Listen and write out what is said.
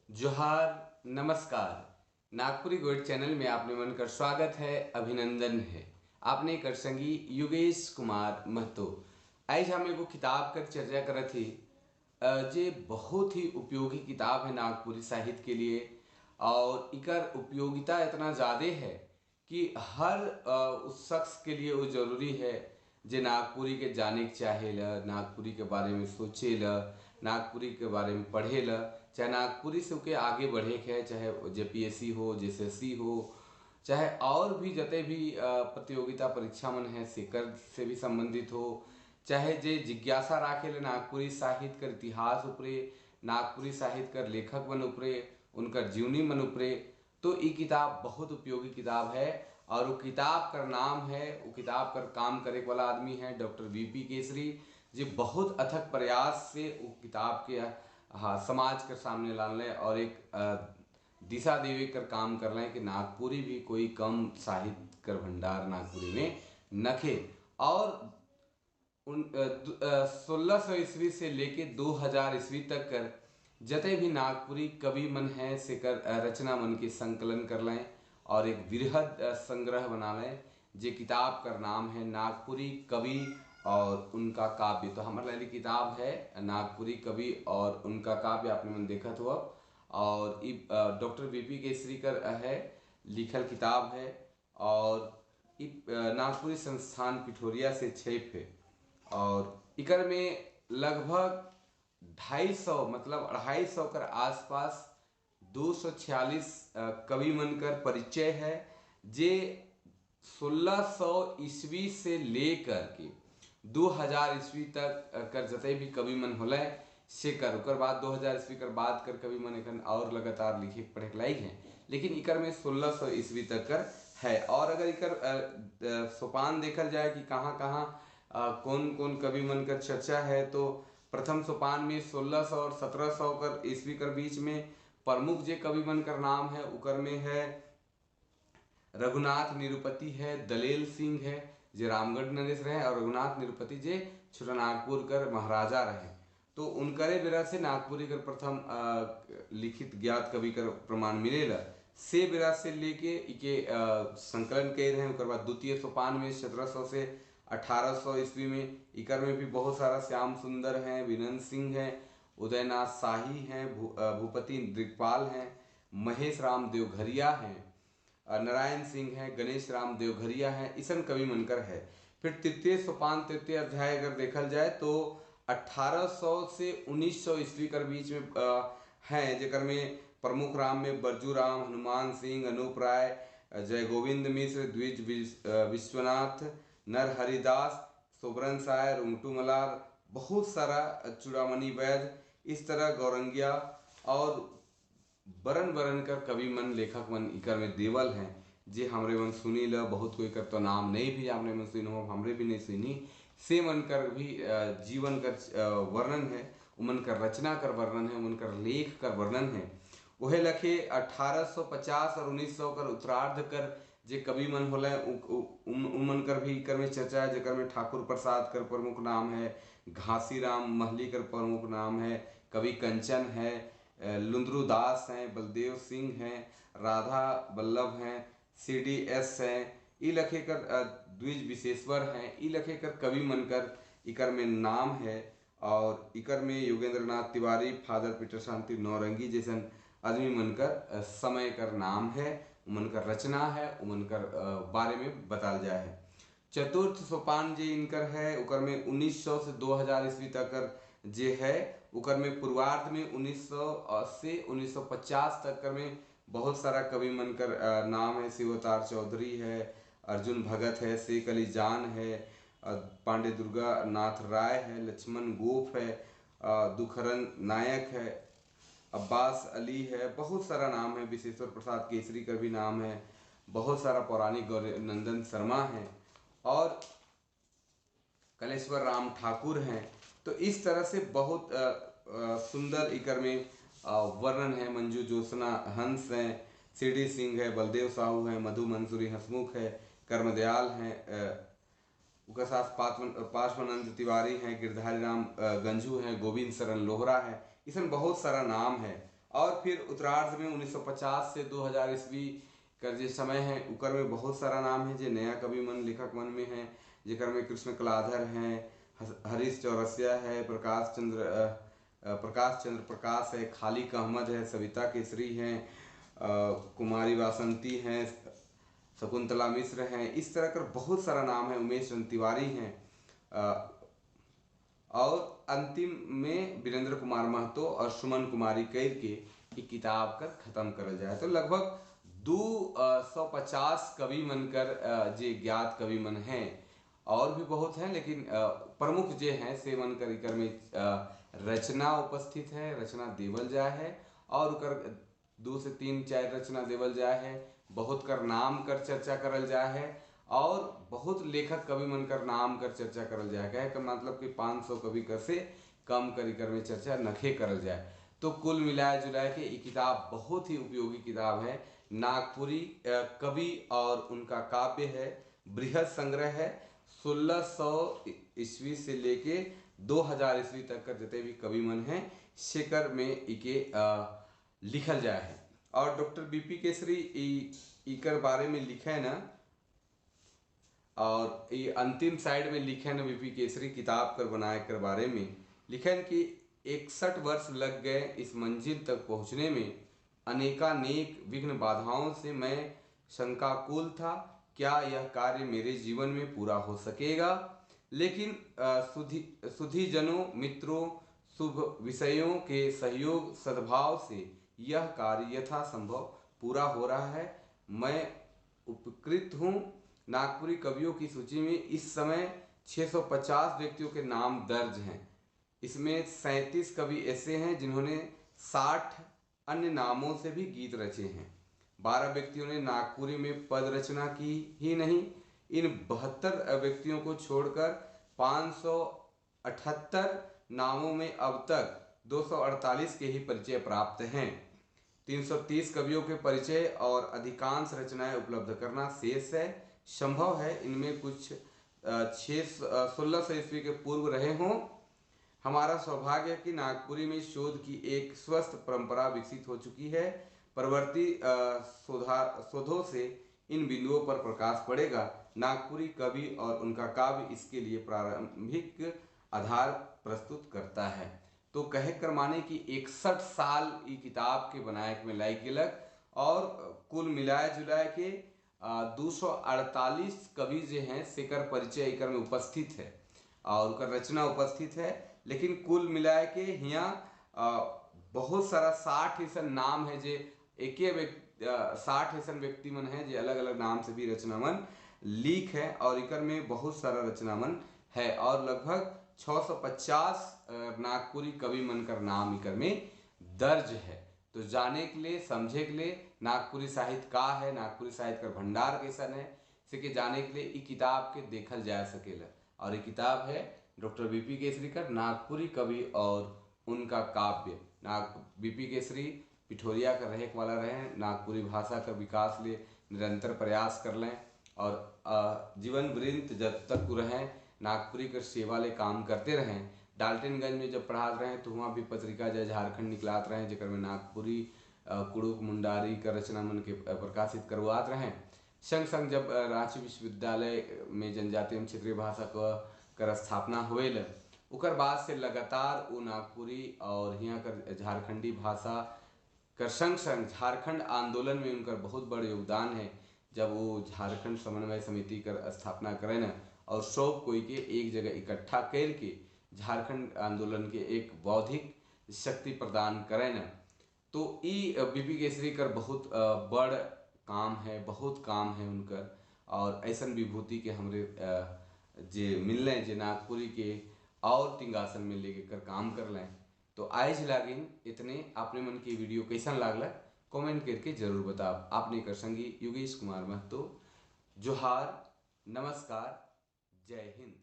जोहार नमस्कार। नागपुरी गोड चैनल में आपने मन कर स्वागत है, अभिनंदन है। आपने कर संगी योगेश कुमार महतो। आज हम एगो किताब कर चर्चा करत ही जे बहुत ही उपयोगी किताब है नागपुरी साहित्य के लिए। और इकर उपयोगिता इतना ज़्यादा है कि हर उस शख्स के लिए वो जरूरी है जे नागपुरी के जाने के चाहेला, नागपुरी के बारे में सोचेला, नागपुरी के बारे में पढ़ेला, चाहे नागपुरी से के आगे बढ़े के है, चाहे जेपीएससी हो, जेएसएससी हो, चाहे और भी जते भी प्रतियोगिता परीक्षा मन है सेकर से भी संबंधित हो, चाहे जे जिज्ञासा राखेले नागपुरी साहित्य कर इतिहास उपरे, नागपुरी साहित्य कर लेखक मन उपरे, उनकर जीवनी मन उपरे। तो ये किताब बहुत उपयोगी किताब है। और वो किताब का नाम है, वो किताब कर काम करे वाला आदमी है डॉक्टर वीपी केसरी, जो बहुत अथक प्रयास से वो किताब के समाज के सामने लाने और एक दिशा देवे कर काम कर रहे हैं कि नागपुरी भी कोई कम साहित्य कर भंडार नागपुरी में नखे। और 1600 ईस्वी से लेके 2000 ईस्वी तक कर जते भी नागपुरी कवि मन है से कर रचना मन के संकलन कर लें और एक वृहद संग्रह बना लें। जे किताब का नाम है नागपुरी कवि और उनका काव्य। तो हमारे लिए किताब है नागपुरी कवि और उनका काव्य, आपने मन देखा तो अब। और डॉक्टर वीपी केसरी कर है लिखल किताब है। और नागपुरी संस्थान पिठोरिया से छेप है। और इकर में लगभग 250 मतलब 250 कर आसपास 246 कवि मनकर परिचय है, जे 1600 ईस्वी से लेकर के 2000 ईस्वी तक कर जते भी कवि मन होले से कर ओकर बाद 2000 ईस्वी कर बाद कर कवि मन एखन और लगातार लिखे पढ़े के लायक हैं। लेकिन इकर में 1600 ईस्वी तक कर है। और अगर इकर सोपान देखल जाए कि कहाँ कहाँ कौन कौन कवि मन कर चर्चा है, तो प्रथम सोपान में 1600 और 1700 कर ईस्वी कर बीच में प्रमुख जे कवि मन कर नाम है उकर में है रघुनाथ निरुपति है, दलेल सिंह है जे रामगढ़ नरेश रहे, और रघुनाथ निरुपति जे छोटानागपुर कर महाराजा रहे। तो उनकरे बेरा से नागपुरी कर प्रथम लिखित ज्ञात कवि कर प्रमाण मिलेला। से बेरा से लेके इके संकलन के रहे। उकर बाद द्वितीय सोपान में 1700 से 1800 ईस्वी में इकर में भी बहुत सारा श्याम सुंदर हैं, विनंद सिंह हैं, उदयनाथ शाही हैं, भूपति दिग्पाल हैं, महेश राम देवघरिया हैं, नारायण सिंह है, गणेश राम देवघरिया है, ईसन कवि मनकर है। फिर तृतीय सोपान तृतीय अध्याय अगर देखल जाए तो 1800 से 1900 ईस्वी कर बीच में हैं, जेकर में प्रमुख राम में बरजू राम, हनुमान सिंह, अनूप राय, जय गोविंद मिश्र, द्विज विश्वनाथ, नर हरिदास, सोबरन साय, रुंगटू मलार, बहुत सारा चूड़ामणि वैद्य, इस तरह गौरंगिया और बरन बरन कर कवि मन लेखक मन इकर में देवल हैं, जे हमरे मन सुनी ल। बहुत कोई कर तो नाम नहीं भी आपने मन सुनी हो, हमरे भी नहीं सुनी। से मन कर भी जीवन कर वर्णन है, उमन कर रचना कर वर्णन है, उमन कर लेख कर वर्णन है। वह लखे 1850 और 1900 कर उत्तरार्ध कर जे कवि मन होले उमन कर भी इकर में चर्चा है, जेकर में ठाकुर प्रसाद कर प्रमुख नाम है, घासी राम महली कर प्रमुख नाम है, कवि कंचन है, लुंद्रू दास हैं, बलदेव सिंह हैं, राधा वल्लभ हैं, CDS हैं, ई लखे कर द्विज विशेश्वर हैं, ई लखे कर कवि मनकर इकर में नाम है। और इकर में योगेंद्र नाथ तिवारी, फादर पीटर शांति नौरंगी जैसन आदमी मनकर समय कर नाम है, उमनकर रचना है, उमनकर बारे में बताल जाए है। चतुर्थ सोपान जे इनकर है उकर में 1900 से 2000 ईस्वी तक कर जे है, उकर में पूर्वार्ध में 1900 से 1950 तक कर में बहुत सारा कवि मनकर नाम है। शिवतार चौधरी है, अर्जुन भगत है, शेख अली जान है, पांडे दुर्गा नाथ राय है, लक्ष्मण गोप है, दुखरन नायक है, अब्बास अली है, बहुत सारा नाम है। विशेश्वर प्रसाद केसरी का भी नाम है, बहुत सारा पौराणिक गौरी नंदन शर्मा है और कलेश्वर राम ठाकुर हैं। तो इस तरह से बहुत सुंदर इकर में वर्णन है। मंजू जोशना हंस हैं, CD सिंह है, बलदेव साहू हैं, मधु मंसूरी हसमुख है, कर्मदयाल हैं, उनका साथ पार्श्वनंद तिवारी हैं, गिरधारी राम गंजू हैं, गोविंद शरण लोहरा है, इसमें बहुत सारा नाम है। और फिर उत्तरार्ध में 1950 से 2000 ईस्वी का जो समय है उकर में बहुत सारा नाम है जो नया कवि मन लेखक मन में है, जेकर में कृष्ण कलाधर हैं, हरीश चौरसिया है, प्रकाश चंद्र प्रकाश है, खालिक अहमद है, सविता केसरी हैं, कुमारी वासंती हैं, शकुंतला मिश्र हैं। इस तरह का बहुत सारा नाम है, उमेश चंद्र तिवारी हैं। और अंतिम में वीरेंद्र कुमार महतो और सुमन कुमारी कैर के किताब कर खत्म करल जाए। तो लगभग 250 कवि मनकर जे ज्ञात कवि मन हैं, और भी बहुत हैं, लेकिन प्रमुख जे हैं से मनकर इकर में रचना उपस्थित है, रचना देवल जाए है, और उकर 2 से 3 4 रचना देवल जाए है, बहुत कर नाम कर चर्चा करल जाए है, और बहुत लेखक कवि मनकर नाम कर चर्चा करल जाए। कहे का मतलब कि 500 कवि कर से कम करी कर में चर्चा नखे करल जाए। तो कुल मिलाए जुलाए के ये किताब बहुत ही उपयोगी किताब है। नागपुरी कवि और उनका काव्य है, बृहद संग्रह है। 1600 ईस्वी से लेके 2000 ईस्वी तक का जितने भी कवि मन हैं शेकर में इके लिखल जाए है। और डॉक्टर बीपी केसरी इकर बारे में लिखे है ना, और ये अंतिम साइड में लिखे न बीपी केसरी किताब कर बनाए कर बारे में लिखन कि 61 वर्ष लग गए इस मंजिल तक पहुंचने में, अनेकानेक विघ्न बाधाओं से मैं शंकाकुल था, क्या यह कार्य मेरे जीवन में पूरा हो सकेगा। लेकिन सुधी जनों, मित्रों, शुभ विषयों के सहयोग सद्भाव से यह कार्य यथासंभव पूरा हो रहा है। मैं उपकृत हूँ। नागपुरी कवियों की सूची में इस समय 650 व्यक्तियों के नाम दर्ज हैं। इसमें 37 कवि ऐसे हैं जिन्होंने 60 अन्य नामों से भी गीत रचे हैं। 12 व्यक्तियों ने नागपुरी में पद रचना की ही नहीं, इन 72 व्यक्तियों को छोड़कर 578 नामों में अब तक 248 के ही परिचय प्राप्त हैं। 330 कवियों के परिचय और अधिकांश रचनाएं उपलब्ध करना शेष है। संभव है इनमें कुछ 1600 ईस्वी के पूर्व रहे हों। हमारा सौभाग्य है कि नागपुरी में शोध की एक स्वस्थ परंपरा विकसित हो चुकी है। परवर्ती शोधों से इन बिंदुओं पर प्रकाश पड़ेगा। नागपुरी कवि और उनका काव्य इसके लिए प्रारंभिक आधार प्रस्तुत करता है। तो कहे कर माने कि 61 साल ये किताब के बनाए में लाई गेलक, और कुल मिलाए जुलाए के 248 कवि जो हैं सेकर परिचय एकर में उपस्थित है और उनका रचना उपस्थित है। लेकिन कुल मिलाए के यहाँ बहुत सारा 60 ऐसा नाम है जो एक 60 ऐसा व्यक्ति मन है जो अलग अलग नाम से भी रचना मन लिख है, और इकर में बहुत सारा रचना मन है, और लगभग 650 नागपुरी कवि मन का नाम इकर में दर्ज है। तो जाने के लिए, समझे के लिए नागपुरी साहित्य का है, नागपुरी साहित्य का भंडार कैसन है, इसे जाने के लिए ये किताब के देखल जा सकेला। और ये किताब है डॉक्टर बीपी केसरी का नागपुरी कवि और उनका काव्य। बीपी केसरी पिठोरिया का रहे वाला रहे, नागपुरी भाषा का विकास लिए निरंतर प्रयास कर लें, और जीवन वृंत जब तक रहें नागपुरी का सेवा ले काम करते रहें। डाल्टनगंज में जब पढ़ाते रहे तो वहाँ भी पत्रिका जय झारखंड निकलात रहे, जेकर में नागपुरी कुड़ुक मुंडारी का रचना मन के प्रकाशित करवात रहे। संग संग जब रांची विश्वविद्यालय में जनजातीय एवं क्षेत्रीय भाषा कर स्थापना हुए, उकर बाद से लगातार वो नागपुरी और यहाँ कर झारखंडी भाषा कर संग संग झारखंड आंदोलन में उनका बहुत बड़ा योगदान है। जब वो झारखंड समन्वय समिति कर स्थापना करें न, और सब कोई के एक जगह इकट्ठा करके झारखंड आंदोलन के एक बौद्धिक शक्ति प्रदान करें न, तो ये बीपी केसरी कर बहुत बड़ काम है, बहुत काम है उनकर। और ऐसा विभूति के हमरे जे मिलने जे नागपुरी के और तिंगासन में लेके कर काम कर लें। तो आज लागिन इतने। आपने मन की वीडियो कैसन लागला कमेंट करके जरूर बताओ। आपने कर संगी योगेश कुमार महतो। जोहार, नमस्कार, जय हिंद।